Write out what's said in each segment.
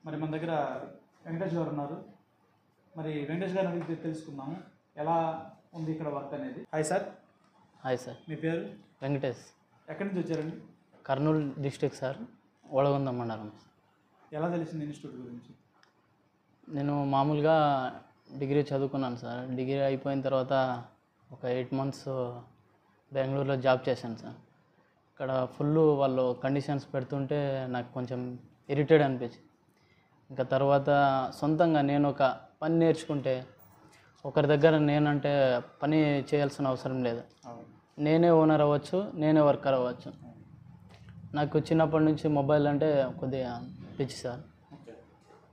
మరి మన దగ్గర వెంకటేష్ గారు ఉన్నారు. మరి వెంకటేష్ గారిని అడిగి తెలుసుకుందాము ఎలా ఉంది ఇక్కడ వర్క్ అనేది. Hi sir. Hi sir. మీ పేరు? వెంకటేష్. ఎక్కడి నుంచి వచ్చారండి? కర్నూలు డిస్ట్రిక్ట్ సార్, ఒడగొంద మండలం. ఎలా తెలిసింది ఇన్స్టిట్యూట్ గురించి? నేను మామూలుగా డిగ్రీ చదువుకున్నాను సార్. డిగ్రీ అయిపోయిన తర్వాత ఒక 8 months బెంగళూరులో జాబ్ చేశాను సార్. ఇక్కడ ఫుల్ వాళ్ళు కండిషన్స్ పెడుతుంటే నాకు కొంచెం ఇరిటేట్ అనిపించింది. ఇంకా తర్వాత సొంతంగా నేను ఒక పని నేర్చుకుంటే ఒకరి దగ్గర నేనంటే పని చేయాల్సిన అవసరం లేదు. నేనే ఓనర్ అవ్వచ్చు, నేనే వర్కర్ అవ్వచ్చు. నాకు చిన్నప్పటి నుంచి మొబైల్ అంటే కొద్దిగా పిచ్చి సార్.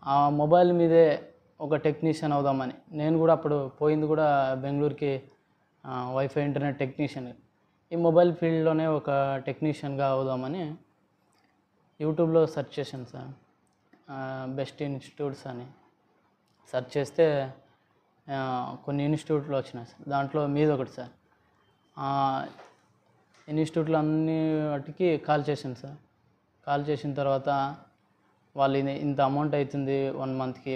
ఆ మొబైల్ మీదే ఒక టెక్నీషియన్ అవుదామని నేను కూడా అప్పుడు పోయింది కూడా బెంగళూరుకి వైఫై ఇంటర్నెట్ టెక్నీషియన్. ఈ మొబైల్ ఫీల్డ్లోనే ఒక టెక్నీషియన్గా అవుదామని యూట్యూబ్లో సెర్చ్ చేశాను సార్. బెస్ట్ ఇన్స్టిట్యూట్స్ అని సెర్చ్ చేస్తే కొన్ని ఇన్స్టిట్యూట్లు వచ్చినాయి సార్. దాంట్లో మీది ఒకటి సార్. ఇన్స్టిట్యూట్లు అన్ని వాటికి కాల్ చేశాను సార్. కాల్ చేసిన తర్వాత వాళ్ళు ఇంత అమౌంట్ అవుతుంది 1 monthకి,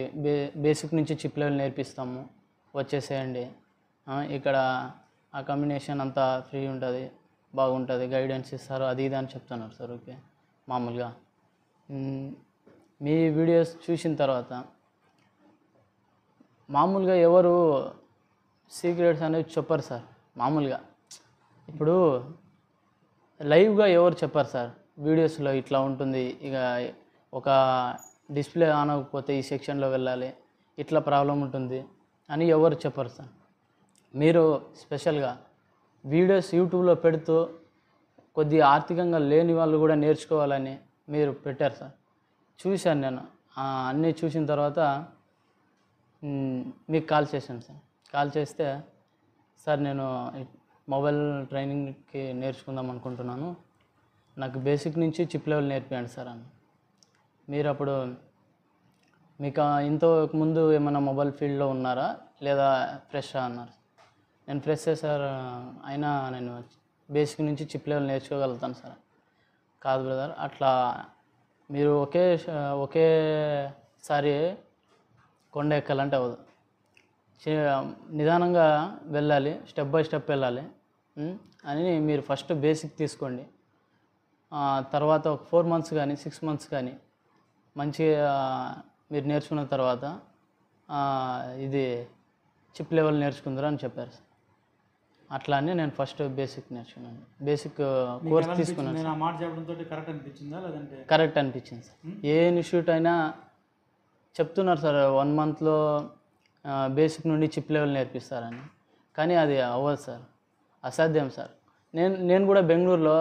బేసిక్ నుంచి చిప్ లెవెల్ నేర్పిస్తాము, వచ్చేసేయండి, ఇక్కడ ఆ కాంబినేషన్ అంతా ఫ్రీ ఉంటుంది, బాగుంటుంది, గైడెన్స్ ఇస్తారు, అది ఇది అని చెప్తున్నారు సార్. ఓకే, మామూలుగా మీ వీడియోస్ చూసిన తర్వాత మామూలుగా ఎవరు సీక్రెట్స్ అనేవి చెప్పరు సార్. మామూలుగా ఇప్పుడు లైవ్గా ఎవరు చెప్పరు సార్. వీడియోస్లో ఇట్లా ఉంటుంది, ఇక ఒక డిస్ప్లే ఆన్ అవ్వకపోతే ఈ సెక్షన్లో వెళ్ళాలి, ఇట్లా ప్రాబ్లం ఉంటుంది అని ఎవరు చెప్పరు సార్. మీరు స్పెషల్గా వీడియోస్ యూట్యూబ్లో పెడుతూ కొద్దిగా ఆర్థికంగా లేని వాళ్ళు కూడా నేర్చుకోవాలని మీరు పెట్టారు సార్. చూశాను నేను. అన్నీ చూసిన తర్వాత మీకు కాల్ చేశాను సార్. కాల్ చేస్తే సార్ నేను మొబైల్ ట్రైనింగ్కి నేర్చుకుందాం అనుకుంటున్నాను, నాకు బేసిక్ నుంచి చిప్ లెవెల్ నేర్పియండి సార్ అని. మీరు అప్పుడు మీకు ఇంతకు ముందు ఏమైనా మొబైల్ ఫీల్డ్లో ఉన్నారా లేదా ఫ్రెషా అన్నారు. నేను ఫ్రెషే సార్, అయినా నేను బేసిక్ నుంచి చిప్ లెవెల్ నేర్చుకోగలుగుతాను సార్. కాదు బ్రదర్, అట్లా మీరు ఒకేసారి కొండ ఎక్కాలంటే అవ్వదు, నిదానంగా వెళ్ళాలి, స్టెప్ బై స్టెప్ వెళ్ళాలి అని మీరు ఫస్ట్ బేసిక్ తీసుకోండి. తర్వాత ఒక 4 months కానీ 6 months కానీ మంచిగా మీరు నేర్చుకున్న తర్వాత ఇది చిప్ లెవెల్ నేర్చుకుందరు అని చెప్పారు సార్. అట్లా అని నేను ఫస్ట్ బేసిక్ నేర్చుకున్నాను. బేసిక్ కోర్స్ తీసుకున్నాను. నేను ఆ మాట చెప్పడంతో కరెక్ట్ అనిపించిందా లేదంటే? కరెక్ట్ అనిపించింది సార్. ఏ ఇన్స్టిట్యూట్ అయినా చెప్తున్నారు సార్ 1 monthలో బేసిక్ నుండి చిప్ లెవెల్ నేర్పిస్తారని, కానీ అది అవ్వదు సార్, అసాధ్యం సార్. నేను కూడా బెంగళూరులో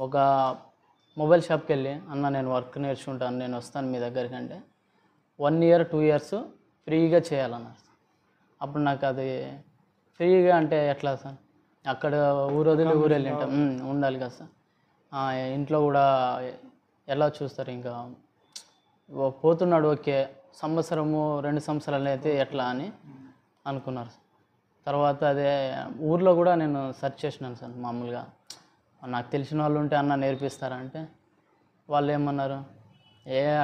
ఒక మొబైల్ షాప్కి వెళ్ళి, అన్న నేను వర్క్ నేర్చుకుంటాను, నేను వస్తాను మీ దగ్గరికి అంటే 1 year 2 years ఫ్రీగా చేయాలన్నారు సార్. అప్పుడు నాకు అది ఫ్రీగా అంటే ఎట్లా సార్, అక్కడ ఊరు వదిలి ఊరు వెళ్ళి ఉండాలి కదా సార్. ఇంట్లో కూడా ఎలా చూస్తారు, ఇంకా పోతున్నాడు ఓకే, 1 2 సంవత్సరాలు అయితే ఎట్లా అని అనుకున్నారు సార్. తర్వాత అదే ఊర్లో కూడా నేను సెర్చ్ చేసినాను సార్. మామూలుగా నాకు తెలిసిన వాళ్ళు ఉంటే అన్న నేర్పిస్తారంటే వాళ్ళు ఏమన్నారు,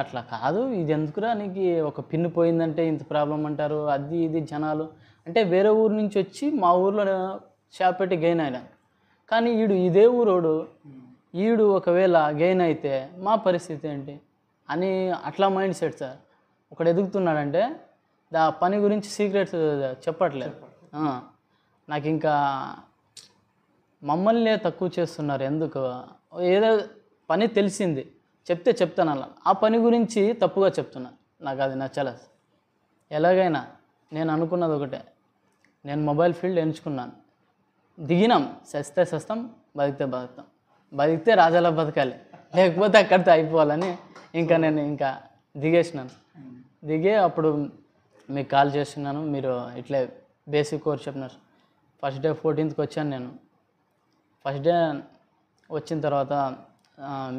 అట్లా కాదు, ఇది ఎందుకురా నీకు, ఒక పిన్ పోయిందంటే ఇంత ప్రాబ్లం అంటారు, అది ఇది జనాలు అంటే వేరే ఊరు నుంచి వచ్చి మా ఊర్లో షాప్ పెట్టి గెయిన్ అయినాను. కానీ ఇదే ఊరోడు ఒకవేళ గెయిన్ అయితే మా పరిస్థితి ఏంటి అని అట్లా మైండ్ సెట్ సార్. ఒకడు ఎదుగుతున్నాడంటే పని గురించి సీక్రెట్స్ చెప్పట్లేదు. నాకు ఇంకా మమ్మల్ని తక్కువ చేస్తున్నారు. ఎందుకు, ఏదో పని తెలిసింది చెప్తాను అలా, ఆ పని గురించి తప్పుగా చెప్తున్నారు. నాకు అది నచ్చలేదు. ఎలాగైనా నేను అనుకున్నది ఒకటే, నేను మొబైల్ ఫీల్డ్ ఎంచుకున్నాను, దిగినాం, సస్తాం, బతికితే రాజాలా బతకాలి, లేకపోతే అక్కడితో అయిపోవాలని నేను దిగేసినాను. దిగే అప్పుడు మీకు కాల్ చేస్తున్నాను, మీరు ఇట్లే బేసిక్ కోర్స్ చెప్పినారు. ఫస్ట్ డే 14th వచ్చాను నేను. ఫస్ట్ డే వచ్చిన తర్వాత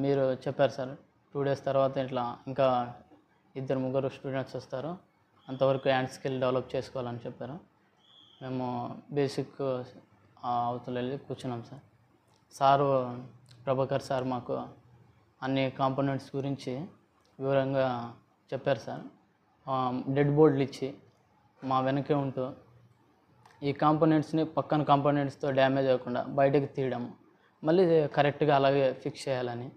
మీరు చెప్పారు సార్ 2 days తర్వాత ఇట్లా ఇంకా 2-3 స్టూడెంట్స్ వస్తారు, అంతవరకు హ్యాండ్ స్కిల్ డెవలప్ చేసుకోవాలని చెప్పారు. మేము బేసిక్ అవతల వెళ్ళి కూర్చున్నాం సార్. సారు ప్రభాకర్ సార్ మాకు అన్ని కాంపోనెంట్స్ గురించి వివరంగా చెప్పారు సార్. డెడ్ బోర్డులు ఇచ్చి మా వెనకే ఉంటూ ఈ కాంపోనెంట్స్ని పక్కన కాంపోనెంట్స్తో డ్యామేజ్ అవ్వకుండా బయటకు తీయడం, మళ్ళీ కరెక్ట్గా అలాగే ఫిక్స్ చేయాలని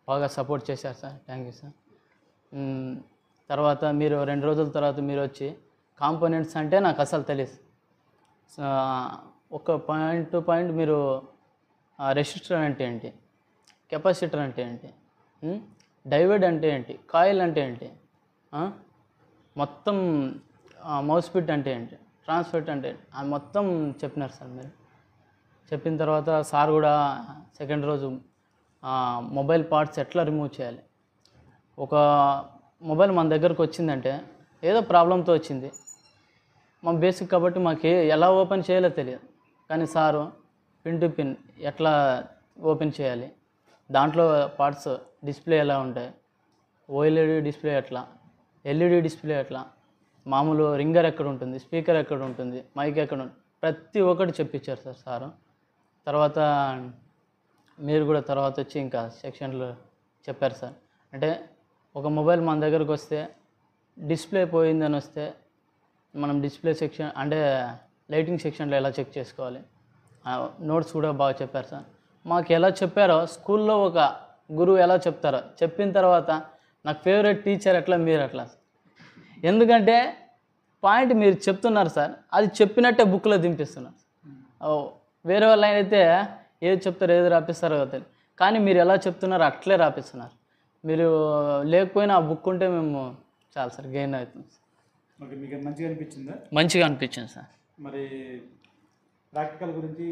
బాగా సపోర్ట్ చేశారు సార్. Thank you sir. తర్వాత మీరు 2 రోజుల తర్వాత మీరు వచ్చి కాంపోనెంట్స్ అంటే నాకు అసలు తెలియదు. ఒక పాయింట్ టు పాయింట్ మీరు రెసిస్టర్ అంటే ఏంటి, కెపాసిటర్ అంటే ఏంటి, డైవర్డ్ అంటే ఏంటి, కాయిల్ అంటే ఏంటి, మొత్తం మౌస్ పిట్ అంటే ఏంటి, ట్రాన్స్ఫర్ట్ అంటే ఏంటి, అది మొత్తం చెప్పినారు సార్ మీరు. చెప్పిన తర్వాత సార్ కూడా సెకండ్ రోజు మొబైల్ పార్ట్స్ ఎట్లా రిమూవ్ చేయాలి, ఒక మొబైల్ మన దగ్గరకు వచ్చిందంటే ఏదో ప్రాబ్లంతో వచ్చింది, మా బేసిక్ కాబట్టి మాకు ఎలా ఓపెన్ చేయాలో తెలియదు. కానీ సారు పిన్ టు పిన్ ఎట్లా ఓపెన్ చేయాలి, దాంట్లో పార్ట్స్ డిస్ప్లే ఎలా ఉంటాయి, ఓఎల్ఈడి డిస్ప్లే ఎట్లా, ఎల్ఈడి డిస్ప్లే ఎట్లా, మామూలు రింగర్ ఎక్కడ ఉంటుంది, స్పీకర్ ఎక్కడ ఉంటుంది, మైక్ ఎక్కడ ఉంటుంది, ప్రతి ఒక్కటి చెప్పించారు సార్ సారు. తర్వాత మీరు కూడా తర్వాత వచ్చి ఇంకా సెక్షన్లో చెప్పారు సార్. అంటే ఒక మొబైల్ మన దగ్గరకు వస్తే డిస్ప్లే పోయిందని వస్తే మనం డిస్ప్లే సెక్షన్ అంటే లైటింగ్ సెక్షన్లో ఎలా చెక్ చేసుకోవాలి, నోట్స్ కూడా బాగా చెప్పారు సార్. మాకు ఎలా చెప్పారో స్కూల్లో ఒక గురువు ఎలా చెప్తారో చెప్పిన తర్వాత నాకు ఫేవరెట్ టీచర్ ఎట్లా మీరు అట్లా. ఎందుకంటే పాయింట్ మీరు చెప్తున్నారు సార్, అది చెప్పినట్టే బుక్లో దింపిస్తున్నారు. వేరే వాళ్ళు అయితే ఏది చెప్తారో ఏది రాపిస్తారో తెలియదు, కానీ మీరు ఎలా చెప్తున్నారో అట్లే రాపిస్తున్నారు. మీరు లేకపోయినా ఆ బుక్ ఉంటే మేము చాలా సార్ గెయిన్ అవుతుంది. ఓకే, మీకు మంచిగా అనిపించిందా? మంచిగా అనిపించింది సార్. మరి ప్రాక్టికల్ గురించి,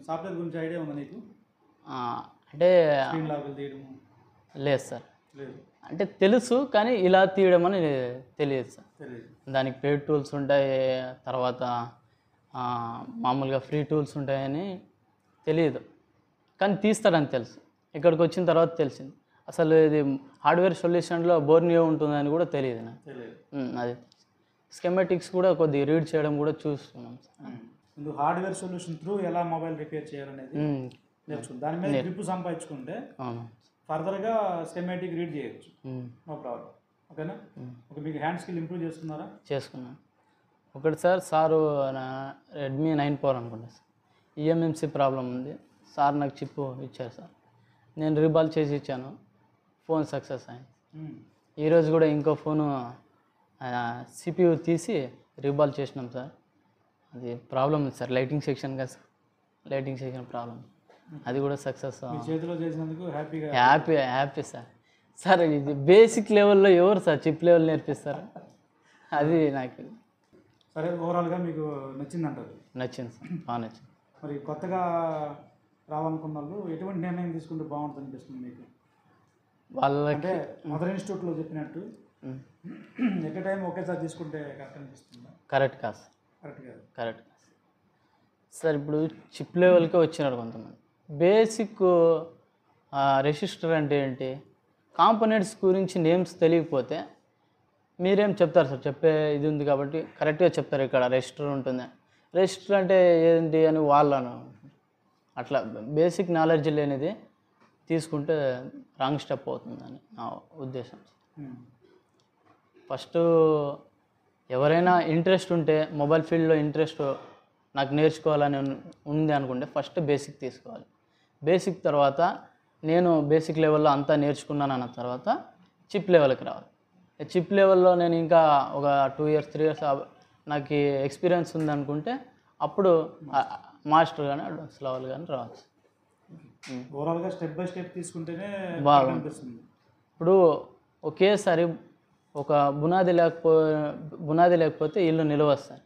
సాఫ్ట్వేర్ గురించి ఐడియా ఉందా నీకు? అంటే స్క్రీన్ లాగులు తీయడం లేదు సార్. లేదు అంటే తెలుసు, కానీ ఇలా తీయడం అని తెలియదు సార్. తెలియదు. దానికి పెయిడ్ టూల్స్ ఉంటాయి, తర్వాత మామూలుగా ఫ్రీ టూల్స్ ఉంటాయని తెలియదు, కానీ తీస్తాడని తెలుసు. ఇక్కడికి వచ్చిన తర్వాత తెలిసింది అసలు ఇది హార్డ్వేర్ సొల్యూషన్లో బోర్నియో ఉంటుందని కూడా తెలియదు నాకు. అది స్కెమాటిక్స్ కూడా కొద్దిగా రీడ్ చేయడం కూడా చూస్తున్నాం సార్. ముందు హార్డ్వేర్ సొల్యూషన్ త్రూ ఎలా మొబైల్ రిపేర్ చేయాలనేది నేర్చుకుంది. దాని మీద గ్రిప్ సంపాదించుకుంటే ఫర్దర్గా స్కెమాటిక్ రీడ్ చేయొచ్చు, నో ప్రాబ్లం. ఓకేనా? ఓకే, మీకు హ్యాండ్ స్కిల్ ఇంప్రూవ్ చేసుకున్నారా? చేసుకున్నాను. ఒకటి సార్, సారు రెడ్మీ 9 Pro అనుకుంటా సార్, ఈఎంఎంసీ ప్రాబ్లం ఉంది సార్, నాకు చిప్ ఇచ్చారు సార్, నేను రీబాల్ చేసి ఇచ్చాను, ఫోన్ సక్సెస్ అయింది. ఈరోజు కూడా ఇంకో ఫోను సిపియు తీసి రీబాల్ చేసినాం సార్. అది ప్రాబ్లం ఉంది సార్, లైటింగ్ సెక్షన్ కదా సార్, లైటింగ్ సెక్షన్ ప్రాబ్లం, అది కూడా సక్సెస్. చేతిలో చేసినందుకు హ్యాపీ సార్. సార్ ఇది బేసిక్ లెవెల్లో ఎవరు సార్ చిప్ లెవెల్ నేర్పిస్తారు, అది నాకు. సరే, ఓవరాల్గా మీకు నచ్చింది అంటారు? నచ్చింది సార్, బాగా నచ్చింది. మరి కొత్తగా రావాలనుకున్న వాళ్ళు ఎటువంటి నిర్ణయం తీసుకుంటే బాగుంటుంది అనిపిస్తుంది మీకు? వాళ్ళకి అంటే మదర్ ఇన్స్టిట్యూట్లో చెప్పినట్టు ఎట్ టైం ఒకేసారి తీసుకుంటే కరెక్ట్ అనిపిస్తుందా? కరెక్ట్ కాదు సార్. కరెక్ట్ కాదు సార్. ఇప్పుడు చిప్ లెవెల్కే వచ్చినారు కొంతమంది. బేసిక్ రెసిస్టర్ అంటే ఏంటి, కాంపోనెంట్స్ గురించి నేమ్స్ తెలియకపోతే మీరేం చెప్తారు సార్, చెప్పే ఇది ఉంది కాబట్టి కరెక్ట్గా చెప్తారు. ఇక్కడ రెసిస్టర్ ఉంటుంది, రెసిస్టర్ అంటే ఏంటి అని వాళ్ళను అట్లా బేసిక్ నాలెడ్జ్ లేనిది తీసుకుంటే రాంగ్ స్టెప్ అవుతుందని నా ఉద్దేశం. ఫస్ట్ ఎవరైనా ఇంట్రెస్ట్ ఉంటే, మొబైల్ ఫీల్డ్లో ఇంట్రెస్ట్ నాకు నేర్చుకోవాలని ఉంది అనుకుంటే ఫస్ట్ బేసిక్ తీసుకోవాలి. బేసిక్ తర్వాత నేను బేసిక్ లెవెల్లో అంతా నేర్చుకున్నాను అన్న తర్వాత చిప్ లెవెల్కి రావాలి. చిప్ లెవెల్లో నేను ఇంకా ఒక 2 years 3 years నాకు ఎక్స్పీరియన్స్ ఉందనుకుంటే అప్పుడు మాస్టర్ కానీ అడ్వాన్స్ లెవెల్ కానీ రావచ్చు. ఓవరాల్గా స్టెప్ బై స్టెప్ తీసుకుంటేనే బాగా అనిపిస్తుంది. ఇప్పుడు ఒకేసారి ఒక బునాది లేకపోతే ఇల్లు నిలవస్తాను.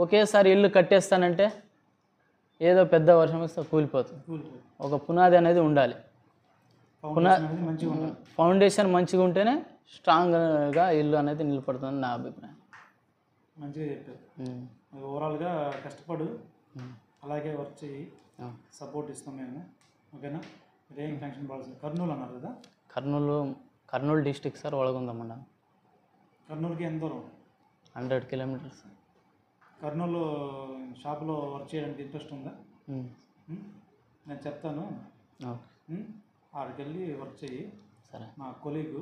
ఒకేసారి ఇల్లు కట్టేస్తానంటే ఏదో పెద్ద వర్షం వస్తే కూలిపోతుంది. ఒక పునాది అనేది ఉండాలి. ఫౌండేషన్ మంచిగా ఉంటేనే స్ట్రాంగ్గా ఇల్లు అనేది నిలబడుతుంది నా అభిప్రాయం. మంచిగా చెప్పారు. ఓవరాల్గా కష్టపడు, అలాగే వర్క్ చేయి, సపోర్ట్ ఇస్తాం మేము. ఓకేనా? మీరేం టెన్షన్ పడాల్సింది. కర్నూలు అన్నారు కదా? కర్నూలు డిస్టిక్ సార్, ఒలగొంద మండలం. కర్నూలుకి ఎంత దూరం? 100 kilometers. కర్నూలు షాప్లో వర్క్ చేయడానికి ఇంట్రెస్ట్ ఉందా? నేను చెప్తాను, ఆడికి వెళ్ళి వర్క్ చెయ్యి. సరే. మా కొలీగు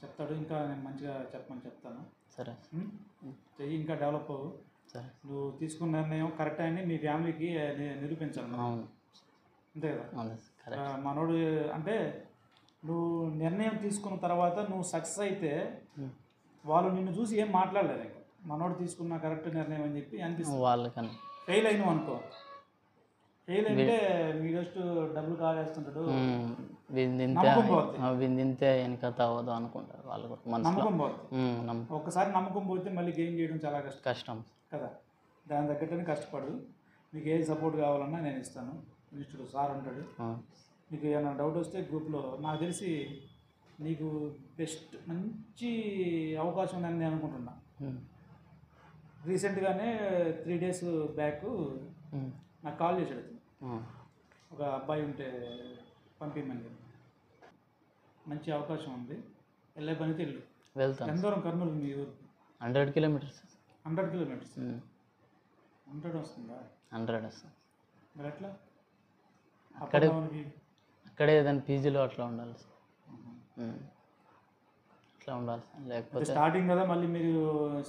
చెప్తాడు. ఇంకా నేను మంచిగా చెప్పమని చెప్తాను. సరే ఉం? చెయ్యి, ఇంకా డెవలప్ అవ్వు. సరే. నువ్వు తీసుకున్న నిర్ణయం కరెక్ట్ అని మీ ఫ్యామిలీకి నిరూపించాలి మరి. అవును. అంతే కదా. అవును కరెక్ట్. మనోడు అంటే నువ్వు నిర్ణయం తీసుకున్న తర్వాత నువ్వు సక్సెస్ అయితే వాళ్ళు నిన్ను చూసి ఏం మాట్లాడలేరు. ఇంకా మనోడు తీసుకున్న కరెక్ట్ నిర్ణయం అని చెప్పి అనిపిస్తుంది. వాళ్ళకన్నా ఫెయిల్ అయినావు అనుకో, ఫెయిల్ అంటే మీ జస్ట్ డబ్బులు కావేస్తుంటాడు, నమ్మకం పోతుంది. విందింతే వెనకత అవ్వదు అనుకుంటారు వాళ్ళు కూడా. నమ్మకం పోతుంది. ఒక్కసారి నమ్మకం పోతే మళ్ళీ గెయిన్ చేయడం చాలా కష్టం కదా. దాని తగ్గట్టునే కష్టపడు. మీకు ఏది సపోర్ట్ కావాలన్నా నేను ఇస్తాను. మినిస్టర్ సార్ ఉంటాడు. మీకు ఏమైనా డౌట్ వస్తే గ్రూప్లో, నాకు తెలిసి నీకు బెస్ట్ మంచి అవకాశం ఉందని నేను అనుకుంటున్నా. రీసెంట్గానే 3 days బ్యాక్ నాకు కాల్ చేశాడు. ఒక అబ్బాయి ఉంటే పంపించమని. మంచి అవకాశం ఉంది, వెళ్ళే పని వెళ్ళు. వెళ్తాను. ఎంత దూరం కర్నూలు మీ ఊరు? 100 kilometers. 100 kilometers. 100 వస్తుందా? 100 వస్తుంది. మరి ఎట్లా? అక్కడే ఏదైనా పీజీలో అట్లా ఉండాలి సార్. అట్లా ఉండాలి సార్. లేకపోతే స్టార్టింగ్ కదా, మళ్ళీ మీరు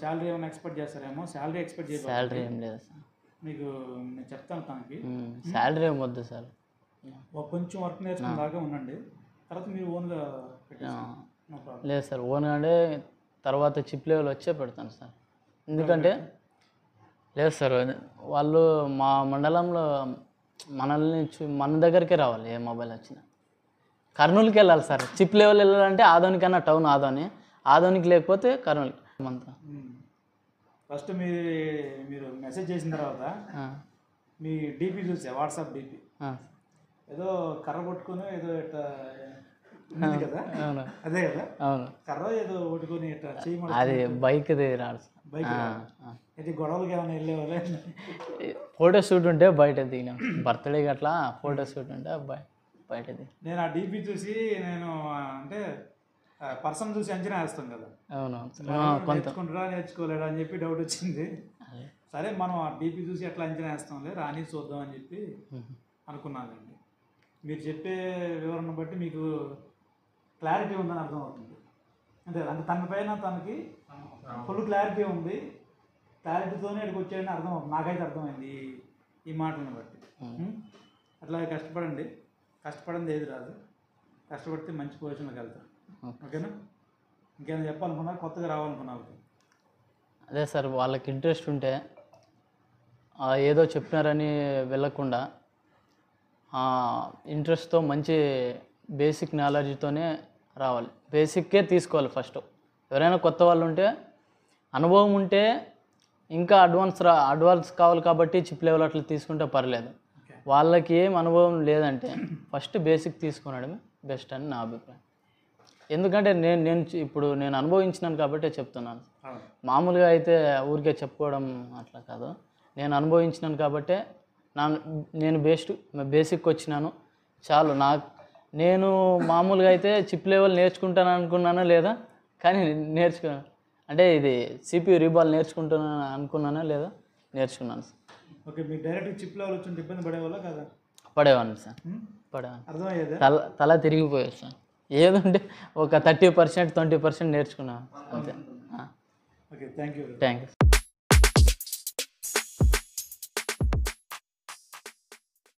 శాలరీ ఏమైనా ఎక్స్పెక్ట్ చేస్తారేమో. శాలరీ ఎక్స్పెక్ట్ చేయాలి. శాలరీ ఏం లేదు సార్. మీకు నేను చెప్తాను తనకి. శాలరీ ఏం వద్దు సార్. కొంచెం వర్క్ నేర్చుకున్న దాకా ఉండండి, తర్వాత మీరు ఓన్గా పెట్టేసుకోండి. లేదు సార్, ఓన్గా అంటే తర్వాత చిప్ లెవెల్ వచ్చే పెడతాను సార్. ఎందుకంటే లేదు సార్, వాళ్ళు మా మండలంలో మనల్ని మన దగ్గరికే రావాలి. ఏ మొబైల్ వచ్చినా కర్నూలుకి వెళ్ళాలి సార్. చిప్ లెవెల్ వెళ్ళాలంటే ఆదోనికన్నా టౌన్ ఆదోనికి లేకపోతే కర్నూలు అంతా. ఫస్ట్ మీరు మెసేజ్ చేసిన తర్వాత మీ డీపీ చూసా, వాట్సాప్ డీపీ, ఏదో కర్ర పట్టుకొని ఏదో ఇట్లా ఉంది కదా. అదే కదా. అవును, కర్ర ఏదో పట్టుకొని ఇట్లా చేయమని. అది బైక్ది రాడు సార్. బైక్ ఇది గొడవలకి ఏమైనా వెళ్ళేవాళ్ళే? ఫోటో షూట్ ఉంటే బయట దిగినాం. బర్త్డేకి అట్లా ఫోటో షూట్ ఉంటే బయట దిగి. నేను ఆ డీపీ చూసి నేను అంటే పర్సన్ చూసి అంచనా వేస్తాం కదా. అవును, నేర్చుకుంటారా నేర్చుకోలేడా అని చెప్పి డౌట్ వచ్చింది. సరే మనం ఆ డీపీ చూసి ఎట్లా అంచనా వేస్తాంలే, రాని చూద్దాం అని చెప్పి అనుకున్నానండి. మీరు చెప్పే వివరణ బట్టి మీకు క్లారిటీ ఉందని అర్థమవుతుంది. అంటే తన పైన తనకి ఫుల్ క్లారిటీ ఉంది. క్లారిటీతోనే ఇక్కడికి వచ్చాడని అర్థమవుతుంది. నాకైతే అర్థమైంది ఈ మాటలను బట్టి. అట్లా కష్టపడండి. కష్టపడింది ఏది రాదు. కష్టపడితే మంచి పొజిషన్లోకి వెళ్తారు. ఓకేనా? ఇంకేమైనా చెప్పాలనుకున్నా, కొత్తగా రావాలనుకున్నా? అదే సార్, వాళ్ళకి ఇంట్రెస్ట్ ఉంటే ఏదో చెప్పినారని వెళ్ళకుండా ఇంట్రెస్ట్తో మంచి బేసిక్ నాలెడ్జ్తోనే రావాలి. బేసిక్కే తీసుకోవాలి ఫస్ట్. ఎవరైనా కొత్త వాళ్ళు ఉంటే, అనుభవం ఉంటే ఇంకా అడ్వాన్స్ కావాలి కాబట్టి చిప్ లెవెల్ అట్లా తీసుకుంటే పర్లేదు. వాళ్ళకి ఏం అనుభవం లేదంటే ఫస్ట్ బేసిక్ తీసుకునడమే బెస్ట్ అని నా అభిప్రాయం. ఎందుకంటే ఇప్పుడు నేను అనుభవించినాను కాబట్టి చెప్తున్నాను. మామూలుగా అయితే ఊరికే చెప్పుకోవడం అట్లా కాదు. నేను అనుభవించినాను కాబట్టే నేను బేసిక్ వచ్చినాను చాలు. నేను మామూలుగా అయితే చిప్ లెవెల్ నేర్చుకుంటాను అనుకున్నానా లేదా, కానీ నేర్చుకున్నాను. అంటే ఇది CPU రీబాల్ నేర్చుకుంటున్నాను అనుకున్నానా లేదా, నేర్చుకున్నాను సార్. ఓకే, మీరు డైరెక్ట్ చిప్ లెవెల్ వచ్చి ఇబ్బంది పడేవాళ్ళ కదా? పడేవాడిని సార్, పడేవాడిని. అర్థమయ్యేది? తల తిరిగిపోయేది సార్. ఏదంటే ఒక 30% 20% నేర్చుకున్నాను అంతే. Okay, thank you. Thank you.